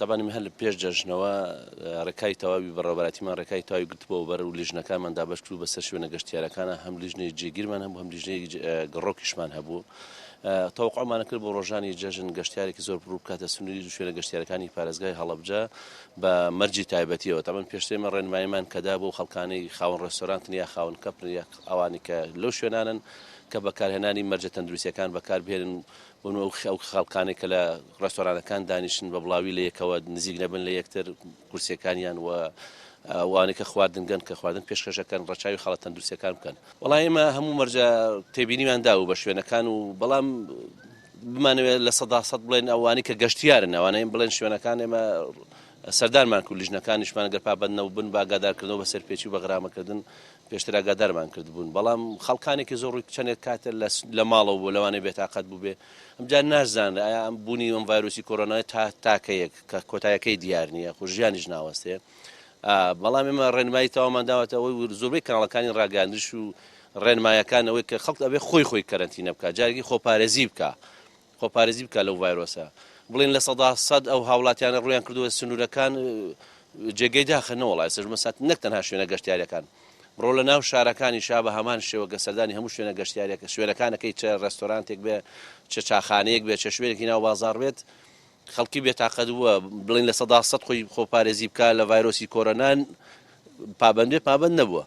تەبانی هەر لە پێش جەژنەوە ڕێکای تەواوی بەڕێوەبەرەتیمان ڕێکای تەواوی گرتبووە بەر و لیژنەکانمان دابەشکرد و بەسەر شوێنە گەشتیارەکانە هەم لیژنەی جێگیرمان هەبوو هەم لیژنەی گڕۆکیشمان هەبوو. تەوقعمانە کرد بۆ ڕۆژانی جەژن گەشتیارێکی زۆر بڕوو بکاتە سنووری شوێنە گەشتیارەکانی پارێزگای هەڵەبجە بە مەرجی تایبەتیەوە. تەمەن پێشتێمە ڕێنماییمان کەدا بۆ خەڵکانەی خاوەن ڕێستۆرانتن یا خاوەن کەپن یا ئەوانی کە لەو شوێنانن کە بەکارهێنانی مەرجە تەندروستیەکان بەکاربهێنن بۆن ئەو خەڵکانێک کە لە ڕێستۆرانەکان دانیشن بە بڵاوی لە یەکەوە نزیک نەبن لە یەکتر کورسیەکانیان و ئەوانەی کە خواردنگەن کە خواردن پێشکەشەکەن ڕەچاوی خەڵە تەندروستیەکان بکەن. وەڵام ئێمە هەموو مەرجە تێبینیماندا و بە شوێنەکان و بەڵام بمانەوێت لە 100% بڵێن ئەوانی کە گەشتیارن ئەوانەیە بڵێن شوێنەکان ئێمە سەردارمان کرد لیژنەکانیشمان گەر پابەندنەوە بن بە ئاگادارکردنەوە بە سەرپێچی و بەغرامەکردن پێشتر ئاگادارمان کردبوون. بەڵام خەڵکانێکی زۆر ڕووی چەندێک کاتە لە ماڵەوە بۆ لەوانەیە بێتاقەت بوو بێ ئەمجار نازان ئایا ئەم بوونی ئەم ڤایرۆسی کۆرۆنای تاکەیەک کە کۆتایەکەی دیار نییە خۆ ژیانیش ناوەستێ. بەڵام ئێمە ڕێنمایی تەوامان داوەتەوەی زۆربەی کاناڵەکانی ڕاگەاندش و ڕێنمایەکانەوەی کە خەڵک ئەبێ خۆی کەرەنتینە بکە جارێکی خۆپارێزی بکە لەو ڤایرۆسە بڵێن لە 100% ئەو هاوڵاتیانە ڕویان کردووە سنوورەکان جێگەی داخەنەوە وڵای سەرمەسات نەک تەنها شوێنە گەشتیاریەکان بڕۆ لە ناو شارەکانی شا بە هەمان شێوە گەسەردانی هەموو شوێنە گەشتیاریەکە شوێنەکانەکەی چه ڕێستۆرانتێک بێ چه چاخانەیەک بێ چه شوێنێکی ناو بازاڕ بێت خەڵکی بێتاقەت بووە بڵێن لە 100% خۆی خۆپارێزی بکە لە ڤایرۆسی کۆرۆنان پابند نەبووە.